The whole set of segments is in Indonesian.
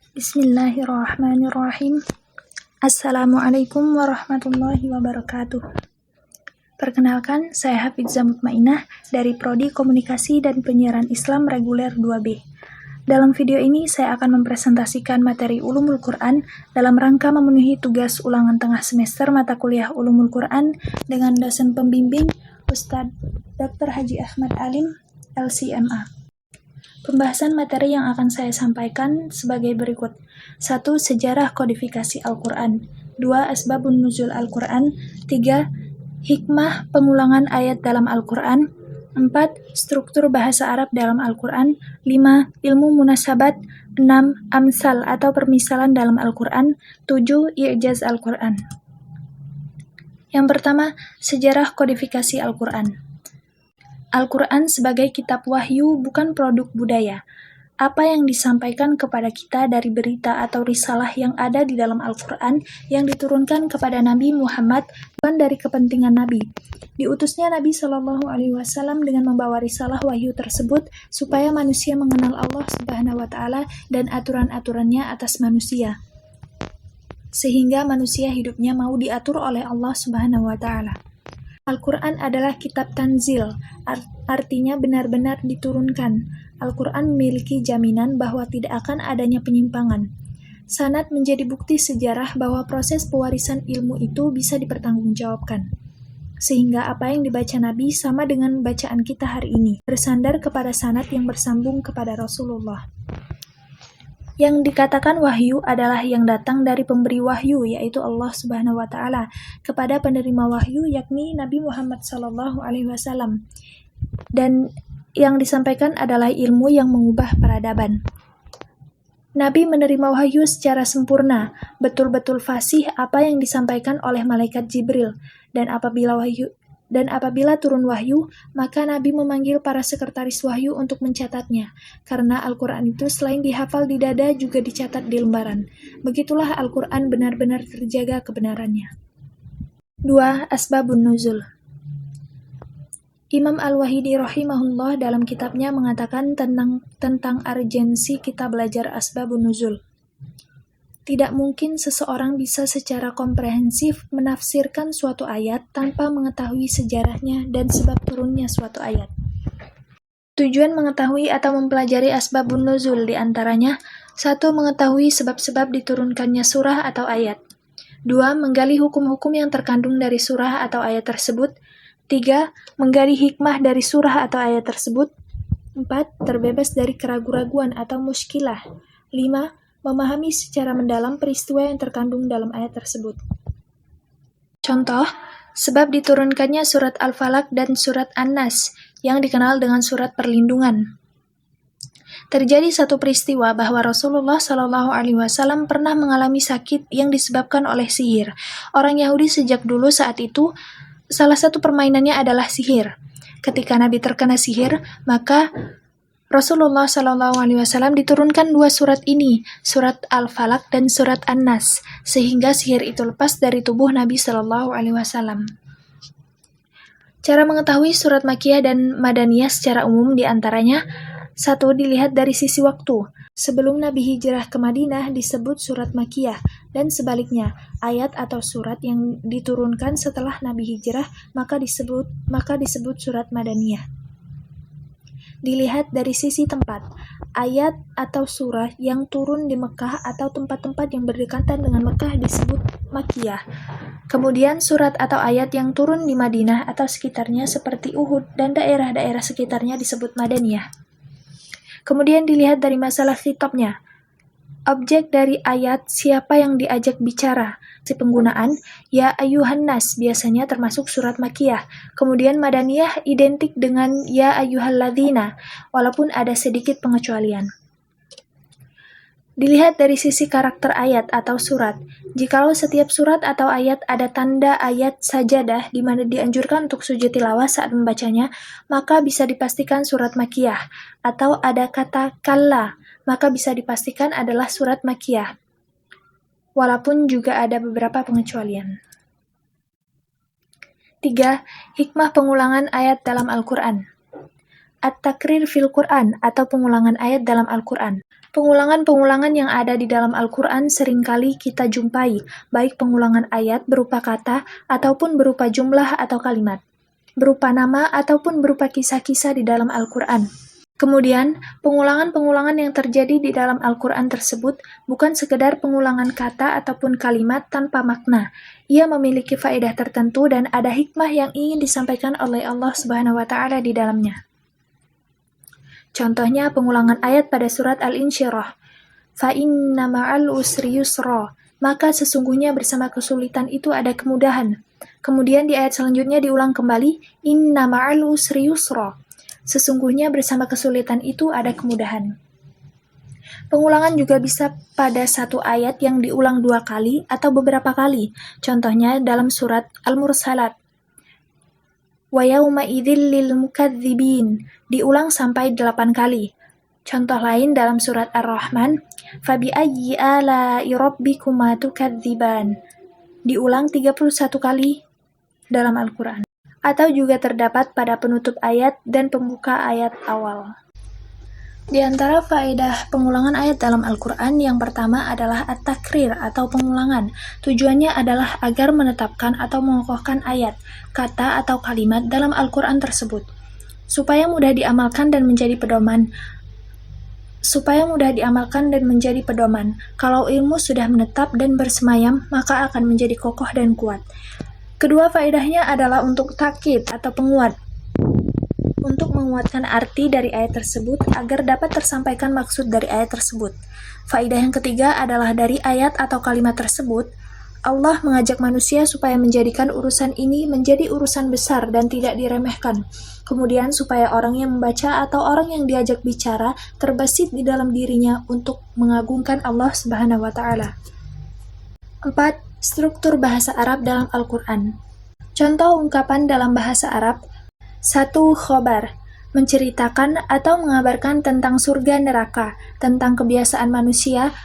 Bismillahirrahmanirrahim. Assalamualaikum warahmatullahi wabarakatuh. Perkenalkan, saya Hafizah Mutmainah dari Prodi Komunikasi dan Penyiaran Islam Reguler 2B. Dalam video ini, saya akan mempresentasikan materi Ulumul Quran dalam rangka memenuhi tugas ulangan tengah semester mata kuliah Ulumul Quran dengan dosen pembimbing Ustadz Dr. Haji Ahmad Alim, LCMA. Pembahasan materi yang akan saya sampaikan sebagai berikut. 1. Sejarah kodifikasi Al-Quran. 2. Asbabun nuzul Al-Quran. 3. Hikmah pengulangan ayat dalam Al-Quran. 4. Struktur bahasa Arab dalam Al-Quran. 5. Ilmu munasabat. 6. Amsal atau permisalan dalam Al-Quran. 7. I'jaz Al-Quran. Yang pertama, sejarah kodifikasi Al-Quran. Al-Quran sebagai kitab wahyu bukan produk budaya. Apa yang disampaikan kepada kita dari berita atau risalah yang ada di dalam Al-Quran yang diturunkan kepada Nabi Muhammad bukan dari kepentingan Nabi. Diutusnya Nabi Shallallahu Alaihi Wasallam dengan membawa risalah wahyu tersebut supaya manusia mengenal Allah Subhanahu Wa Taala dan aturan-aturannya atas manusia, sehingga manusia hidupnya mau diatur oleh Allah Subhanahu Wa Taala. Al-Quran adalah kitab tanzil, artinya benar-benar diturunkan. Al-Quran memiliki jaminan bahwa tidak akan adanya penyimpangan. Sanad menjadi bukti sejarah bahwa proses pewarisan ilmu itu bisa dipertanggungjawabkan. Sehingga apa yang dibaca Nabi sama dengan bacaan kita hari ini, bersandar kepada sanad yang bersambung kepada Rasulullah. Yang dikatakan wahyu adalah yang datang dari pemberi wahyu, yaitu Allah Subhanahu wa Ta'ala, kepada penerima wahyu, yakni Nabi Muhammad Sallallahu Alaihi Wasallam. Dan yang disampaikan adalah ilmu yang mengubah peradaban. Nabi menerima wahyu secara sempurna, betul-betul fasih apa yang disampaikan oleh malaikat Jibril, dan apabila turun wahyu, maka Nabi memanggil para sekretaris wahyu untuk mencatatnya, karena Al-Quran itu selain dihafal di dada juga dicatat di lembaran. Begitulah Al-Quran benar-benar terjaga kebenarannya. 2. Asbabun nuzul. Imam Al-Wahidi rahimahullah dalam kitabnya mengatakan tentang urgensi kita belajar asbabun nuzul. Tidak mungkin seseorang bisa secara komprehensif menafsirkan suatu ayat tanpa mengetahui sejarahnya dan sebab turunnya suatu ayat. Tujuan mengetahui atau mempelajari asbabun nuzul diantaranya: 1. Mengetahui sebab-sebab diturunkannya surah atau ayat. 2. Menggali hukum-hukum yang terkandung dari surah atau ayat tersebut. 3. Menggali hikmah dari surah atau ayat tersebut. 4. Terbebas dari keraguan-raguan atau muskilah. 5. Memahami secara mendalam peristiwa yang terkandung dalam ayat tersebut. Contoh, sebab diturunkannya surat Al-Falaq dan surat An-Nas, yang dikenal dengan surat perlindungan. Terjadi satu peristiwa bahwa Rasulullah Shallallahu Alaihi Wasallam pernah mengalami sakit yang disebabkan oleh sihir. Orang Yahudi sejak dulu saat itu, salah satu permainannya adalah sihir. Ketika Nabi terkena sihir, maka Rasulullah Shallallahu Alaihi Wasallam diturunkan dua surat ini, surat Al-Falaq dan surat An-Nas, sehingga sihir itu lepas dari tubuh Nabi Shallallahu Alaihi Wasallam. Cara mengetahui surat Makkiyah dan Madaniyah secara umum diantaranya: 1. Dilihat dari sisi waktu. Sebelum Nabi hijrah ke Madinah disebut surat Makkiyah, dan sebaliknya, ayat atau surat yang diturunkan setelah Nabi hijrah maka disebut surat Madaniyah. Dilihat dari sisi tempat. Ayat atau surah yang turun di Mekah atau tempat-tempat yang berdekatan dengan Mekah disebut Makkiyah. Kemudian surat atau ayat yang turun di Madinah atau sekitarnya seperti Uhud dan daerah-daerah sekitarnya disebut Madaniyah. Kemudian dilihat dari masalah khitabnya. Objek dari ayat siapa yang diajak bicara. Si penggunaan ya ayyuhan nas biasanya termasuk surat Makkiyah. Kemudian Madaniyah identik dengan ya ayyuhalladzina, walaupun ada sedikit pengecualian. Dilihat dari sisi karakter ayat atau surat. Jikalau setiap surat atau ayat ada tanda ayat sajadah di mana dianjurkan untuk sujud tilawah saat membacanya, maka bisa dipastikan surat Makkiyah. Atau ada kata kalla, maka bisa dipastikan adalah surat Makkiyah. Walaupun juga ada beberapa pengecualian. 3. Hikmah pengulangan ayat dalam Al-Quran. At-takrir fil Quran atau pengulangan ayat dalam Al-Quran. Pengulangan-pengulangan yang ada di dalam Al-Quran seringkali kita jumpai, baik pengulangan ayat berupa kata ataupun berupa jumlah atau kalimat, berupa nama ataupun berupa kisah-kisah di dalam Al-Quran. Kemudian, pengulangan-pengulangan yang terjadi di dalam Al-Quran tersebut bukan sekedar pengulangan kata ataupun kalimat tanpa makna. Ia memiliki faedah tertentu dan ada hikmah yang ingin disampaikan oleh Allah Subhanahu wa Ta'ala di dalamnya. Contohnya pengulangan ayat pada surat Al-Insyirah. Fa inna ma'al usri yusra. Maka sesungguhnya bersama kesulitan itu ada kemudahan. Kemudian di ayat selanjutnya diulang kembali, inna ma'al usri yusra. Sesungguhnya bersama kesulitan itu ada kemudahan. Pengulangan juga bisa pada satu ayat yang diulang 2 kali atau beberapa kali. Contohnya dalam surat Al-Mursalat. Wa yawma idzil lil mukadzibin, diulang sampai 8 kali. Contoh lain dalam surat Ar-Rahman, fa bi ayyi ala'i rabbikuma tukadziban, diulang 31 kali dalam Al-Quran. Atau juga terdapat pada penutup ayat dan pembuka ayat awal. Di antara faedah pengulangan ayat dalam Al-Quran yang pertama adalah at-takrir atau pengulangan. Tujuannya adalah agar menetapkan atau mengokohkan ayat, kata atau kalimat dalam Al-Quran tersebut, supaya mudah diamalkan dan menjadi pedoman. Kalau ilmu sudah menetap dan bersemayam, maka akan menjadi kokoh dan kuat. Kedua faedahnya adalah untuk takkid atau penguat, untuk menguatkan arti dari ayat tersebut agar dapat tersampaikan maksud dari ayat tersebut. Faedah yang ketiga adalah dari ayat atau kalimat tersebut, Allah mengajak manusia supaya menjadikan urusan ini menjadi urusan besar dan tidak diremehkan. Kemudian supaya orang yang membaca atau orang yang diajak bicara terbesit di dalam dirinya untuk mengagungkan Allah Subhanahu wa Ta'ala. 4. Struktur bahasa Arab dalam Al-Quran. Contoh ungkapan dalam bahasa Arab. 1. Khobar, menceritakan atau mengabarkan tentang surga neraka, tentang kebiasaan manusia,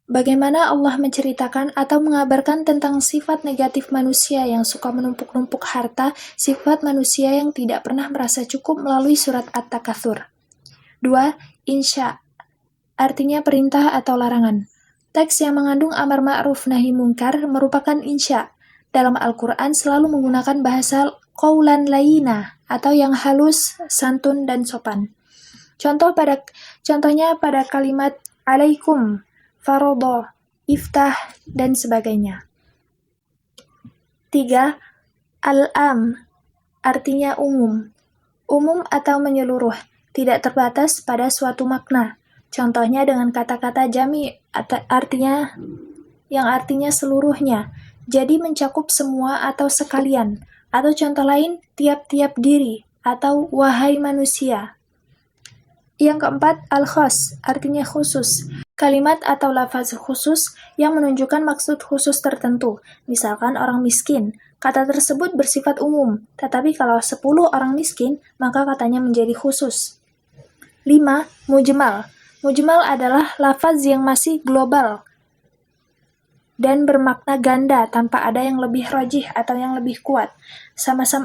bagaimana Allah menceritakan atau mengabarkan tentang sifat negatif manusia yang suka menumpuk-numpuk harta, sifat manusia yang tidak pernah merasa cukup melalui surat At-Takatsur. 2. Insya, artinya perintah atau larangan. Teks yang mengandung amar ma'ruf nahi mungkar merupakan insya. Dalam Al-Quran selalu menggunakan bahasa qaulan layyina atau yang halus, santun, dan sopan. Contohnya pada kalimat alaikum, farodoh, iftah, dan sebagainya. 3. Al-am, artinya umum. Umum atau menyeluruh, tidak terbatas pada suatu makna. Contohnya dengan kata-kata jami, yang artinya seluruhnya, jadi mencakup semua atau sekalian. Atau contoh lain, tiap-tiap diri, atau wahai manusia. Yang keempat, al-khas, artinya khusus. Kalimat atau lafaz khusus yang menunjukkan maksud khusus tertentu. Misalkan orang miskin, kata tersebut bersifat umum, tetapi kalau 10 orang miskin, maka katanya menjadi khusus. 5. Mujmal. Mujmal adalah lafaz yang masih global dan bermakna ganda tanpa ada yang lebih rajih atau yang lebih kuat.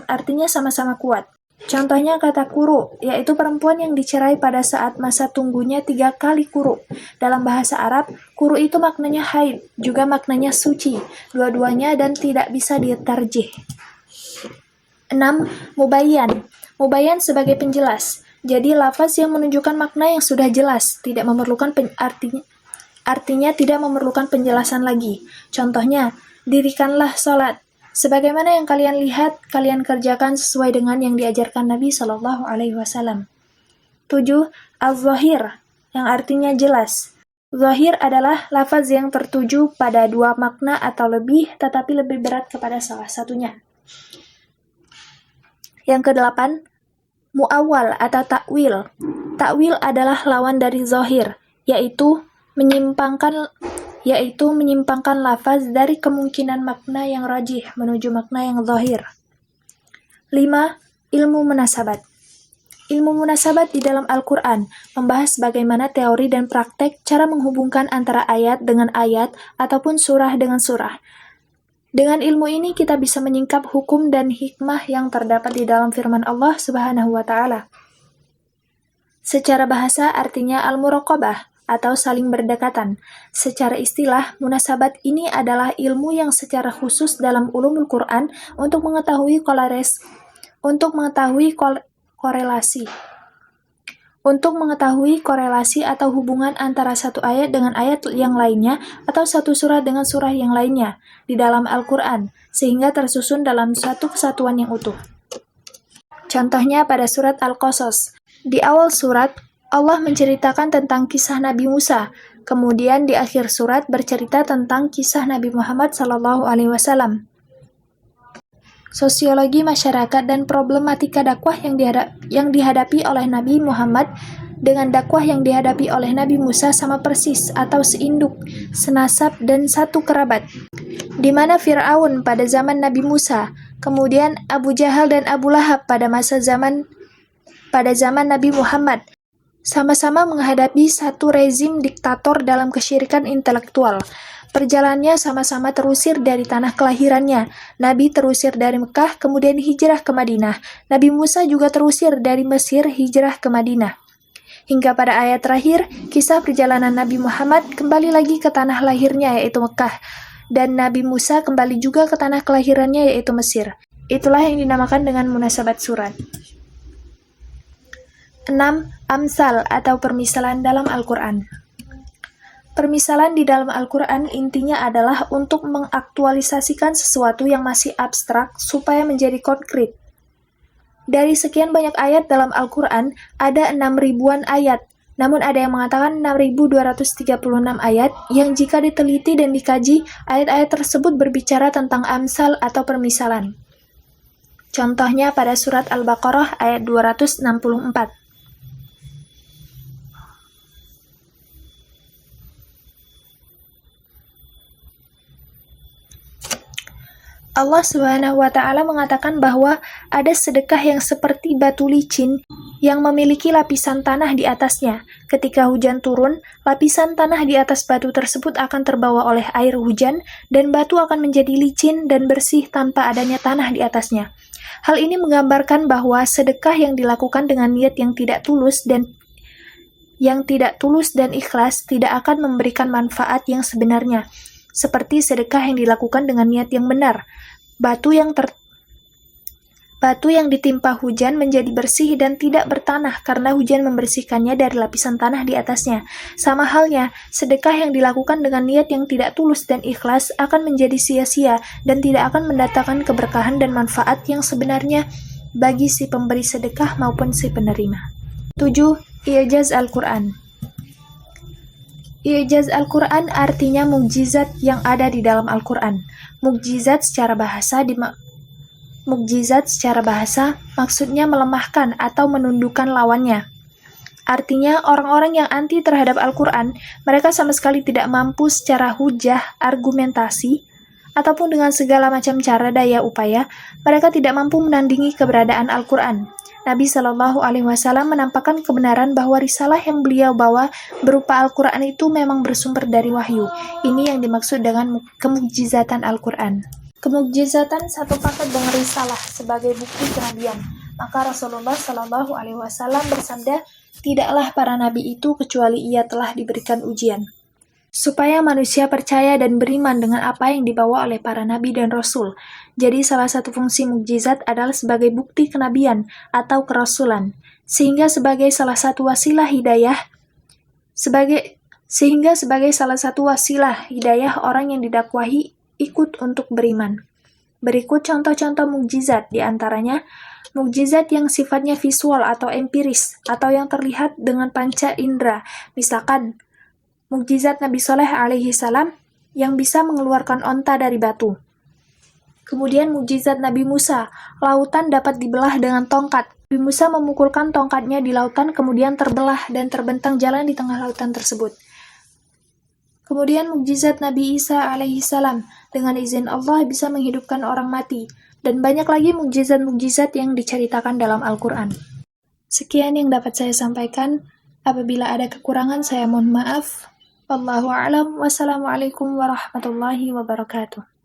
Artinya sama-sama kuat. Contohnya kata kuru, yaitu perempuan yang dicerai pada saat masa tunggunya 3 kali kuru. Dalam bahasa Arab, kuru itu maknanya haid, juga maknanya suci, dua-duanya dan tidak bisa ditarjih. 6. Mubayyan. Mubayyan sebagai penjelas. Jadi lafaz yang menunjukkan makna yang sudah jelas, tidak memerlukan artinya tidak memerlukan penjelasan lagi. Contohnya, dirikanlah sholat. Sebagaimana yang kalian lihat, kalian kerjakan sesuai dengan yang diajarkan Nabi SAW. 7. Al-Zahir, yang artinya jelas. Zahir adalah lafaz yang tertuju pada 2 makna atau lebih, tetapi lebih berat kepada salah satunya. Yang ke-8, mu'awwal atau ta'wil. Ta'wil adalah lawan dari zahir, yaitu menyimpangkan lafaz dari kemungkinan makna yang rajih menuju makna yang zahir. 5. Ilmu munasabat. Ilmu munasabat di dalam Al-Quran membahas bagaimana teori dan praktek cara menghubungkan antara ayat dengan ayat ataupun surah dengan surah. Dengan ilmu ini kita bisa menyingkap hukum dan hikmah yang terdapat di dalam firman Allah Subhanahu wa Ta'ala. Secara bahasa artinya al-muraqabah atau saling berdekatan. Secara istilah, munasabat ini adalah ilmu yang secara khusus dalam ulumul Quran untuk mengetahui korelasi atau hubungan antara satu ayat dengan ayat yang lainnya atau satu surah dengan surah yang lainnya di dalam Al-Quran, sehingga tersusun dalam satu kesatuan yang utuh. Contohnya pada surat Al-Qasas. Di awal surat, Allah menceritakan tentang kisah Nabi Musa, kemudian di akhir surat bercerita tentang kisah Nabi Muhammad SAW. Sosiologi masyarakat dan problematika dakwah yang dihadapi oleh Nabi Muhammad dengan dakwah yang dihadapi oleh Nabi Musa sama persis atau seinduk, senasab, dan satu kerabat. Di mana Fir'aun pada zaman Nabi Musa, kemudian Abu Jahal dan Abu Lahab pada zaman Nabi Muhammad, sama-sama menghadapi satu rezim diktator dalam kesyirikan intelektual. Perjalanannya sama-sama terusir dari tanah kelahirannya. Nabi terusir dari Mekah, kemudian hijrah ke Madinah. Nabi Musa juga terusir dari Mesir, hijrah ke Madinah. Hingga pada ayat terakhir, kisah perjalanan Nabi Muhammad kembali lagi ke tanah lahirnya, yaitu Mekah. Dan Nabi Musa kembali juga ke tanah kelahirannya, yaitu Mesir. Itulah yang dinamakan dengan munasabat surat. 6. Amsal atau permisalan dalam Al-Quran. Permisalan di dalam Al-Quran intinya adalah untuk mengaktualisasikan sesuatu yang masih abstrak supaya menjadi konkret. Dari sekian banyak ayat dalam Al-Quran, ada 6.000-an ayat, namun ada yang mengatakan 6.236 ayat yang jika diteliti dan dikaji, ayat-ayat tersebut berbicara tentang amsal atau permisalan. Contohnya pada surat Al-Baqarah ayat 264. Allah Subhanahu wa Ta'ala mengatakan bahwa ada sedekah yang seperti batu licin yang memiliki lapisan tanah di atasnya. Ketika hujan turun, lapisan tanah di atas batu tersebut akan terbawa oleh air hujan dan batu akan menjadi licin dan bersih tanpa adanya tanah di atasnya. Hal ini menggambarkan bahwa sedekah yang dilakukan dengan niat yang tidak tulus dan ikhlas tidak akan memberikan manfaat yang sebenarnya. Seperti sedekah yang dilakukan dengan niat yang benar. Batu yang ditimpa hujan menjadi bersih dan tidak bertanah karena hujan membersihkannya dari lapisan tanah di atasnya. Sama halnya, sedekah yang dilakukan dengan niat yang tidak tulus dan ikhlas akan menjadi sia-sia dan tidak akan mendatangkan keberkahan dan manfaat yang sebenarnya bagi si pemberi sedekah maupun si penerima. 7. I'jaz Al-Quran. I'jaz Al-Quran artinya mukjizat yang ada di dalam Al-Quran. Mukjizat secara bahasa maksudnya melemahkan atau menundukkan lawannya. Artinya, orang-orang yang anti terhadap Al-Quran, mereka sama sekali tidak mampu secara hujah, argumentasi, ataupun dengan segala macam cara daya upaya, mereka tidak mampu menandingi keberadaan Al-Quran. Nabi Shallallahu Alaihi Wasallam menampakkan kebenaran bahwa risalah yang beliau bawa berupa Al-Quran itu memang bersumber dari wahyu. Ini yang dimaksud dengan kemukjizatan Al-Quran. Kemukjizatan satu paket dengan risalah sebagai bukti kenabian. Maka Rasulullah Shallallahu Alaihi Wasallam bersabda, tidaklah para nabi itu kecuali ia telah diberikan ujian, supaya manusia percaya dan beriman dengan apa yang dibawa oleh para nabi dan rasul. Jadi salah satu fungsi mukjizat adalah sebagai bukti kenabian atau kerasulan, sehingga sebagai salah satu wasilah hidayah orang yang didakwahi ikut untuk beriman. Berikut contoh-contoh mukjizat, di antaranya mukjizat yang sifatnya visual atau empiris atau yang terlihat dengan panca indera. Misalkan mukjizat Nabi Shaleh alaihi salam yang bisa mengeluarkan onta dari batu. Kemudian mukjizat Nabi Musa, lautan dapat dibelah dengan tongkat. Nabi Musa memukulkan tongkatnya di lautan, kemudian terbelah dan terbentang jalan di tengah lautan tersebut. Kemudian mukjizat Nabi Isa alaihi salam, dengan izin Allah bisa menghidupkan orang mati. Dan banyak lagi mukjizat-mukjizat yang diceritakan dalam Al-Quran. Sekian yang dapat saya sampaikan. Apabila ada kekurangan, saya mohon maaf. Wallahu a'lam. Wassalamualaikum warahmatullahi wabarakatuh.